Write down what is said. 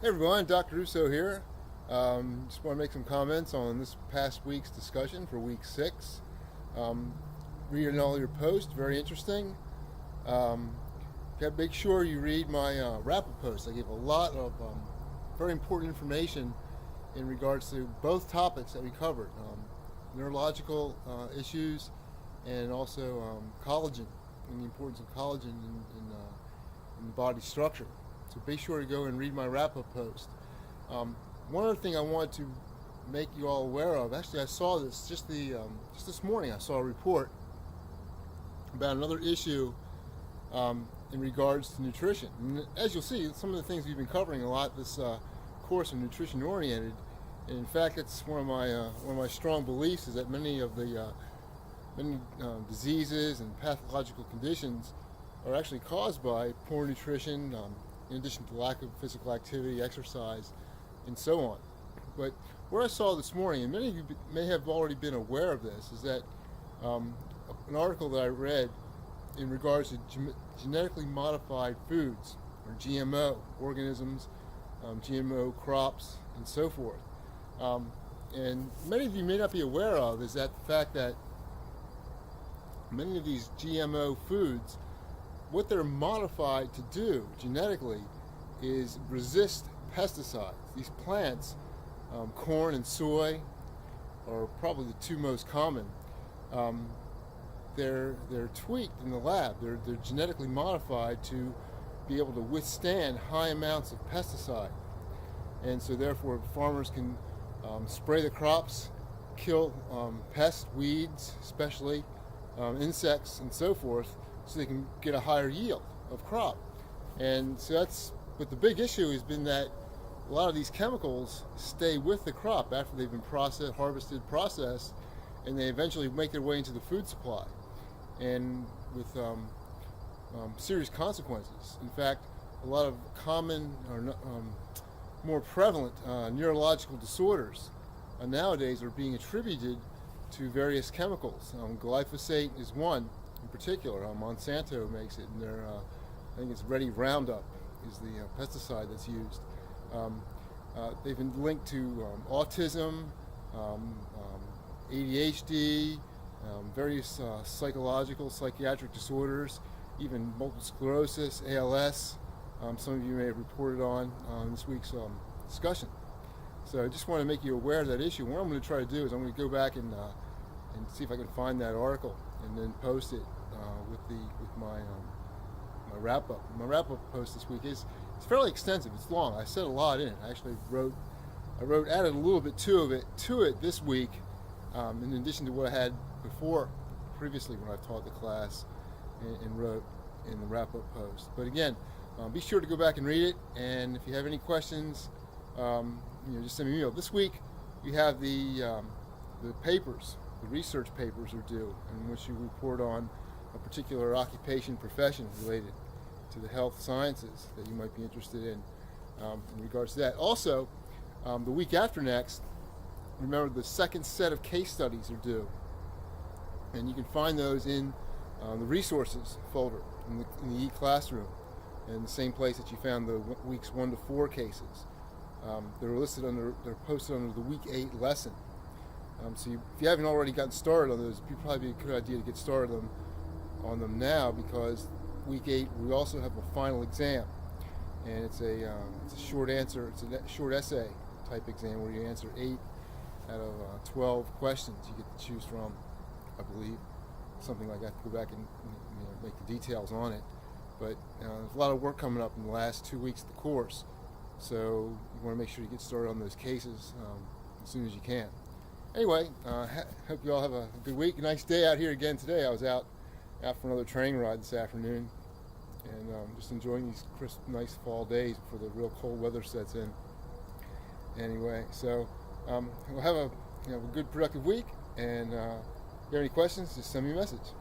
Hey everyone, Dr. Russo here. Just want to make some comments on this past week's discussion for week 6. Reading all your posts, very interesting. Make sure you read my wrap-up post. I gave a lot of very important information in regards to both topics that we covered, neurological issues and also collagen and the importance of collagen in the body structure. So be sure to go and read my wrap-up post. One other thing I want to make you all aware of, actually I saw this just this morning. I saw a report about another issue in regards to nutrition. And as you'll see, some of the things we've been covering a lot this course are nutrition oriented. And in fact, it's one of my strong beliefs is that many of the diseases and pathological conditions are actually caused by poor nutrition, in addition to lack of physical activity, exercise, and so on. But what I saw this morning, and many of you may have already been aware of this, is that an article that I read in regards to genetically modified foods, or GMO organisms, GMO crops, and so forth. And many of you may not be aware of is that the fact that many of these GMO foods, what they're modified to do genetically is resist pesticides. These plants, corn and soy, are probably the two most common. They're tweaked in the lab. They're genetically modified to be able to withstand high amounts of pesticide, and so therefore farmers can spray the crops, kill pests, weeds, especially insects, and so forth, so they can get a higher yield of crop. And so but the big issue has been that a lot of these chemicals stay with the crop after they've been harvested, processed, and they eventually make their way into the food supply, and with serious consequences. In fact, a lot of common or more prevalent neurological disorders nowadays are being attributed to various chemicals. Glyphosate is one in particular. Monsanto makes it, and I think it's Ready Roundup is the pesticide that's used. They've been linked to autism, ADHD, various psychiatric disorders, even multiple sclerosis, ALS. Some of you may have reported on this week's discussion. So I just want to make you aware of that issue. What I'm going to try to do is I'm going to go back and see if I can find that article and then post it with my wrap-up. My wrap-up post this week it's fairly extensive. It's long. I said a lot in it. I actually added a little bit to it this week, in addition to what I had previously when I taught the class and wrote in the wrap-up post. But again, be sure to go back and read it. And if you have any questions, just send me an email. This week you have the papers. The research papers are due, in which you report on a particular occupation, profession related to the health sciences that you might be interested in regards to that. Also, the week after next, remember the second set of case studies are due, and you can find those in the resources folder in the e-classroom, in the same place that you found the weeks 1 to 4 cases. They're posted under the week 8 lesson. So if you haven't already gotten started on those, it'd probably be a good idea to get started on them now, because week 8 we also have a final exam, and it's a short answer. It's a short essay type exam where you answer 8 out of 12 questions. You get to choose from, I believe, something like that. Go back and make the details on it. But there's a lot of work coming up in the last 2 weeks of the course, so you want to make sure you get started on those cases as soon as you can. Anyway, hope you all have a good week. A nice day out here again today. I was out for another training ride this afternoon, and just enjoying these crisp, nice fall days before the real cold weather sets in. Anyway, so we'll have a good, productive week. And if you have any questions, just send me a message.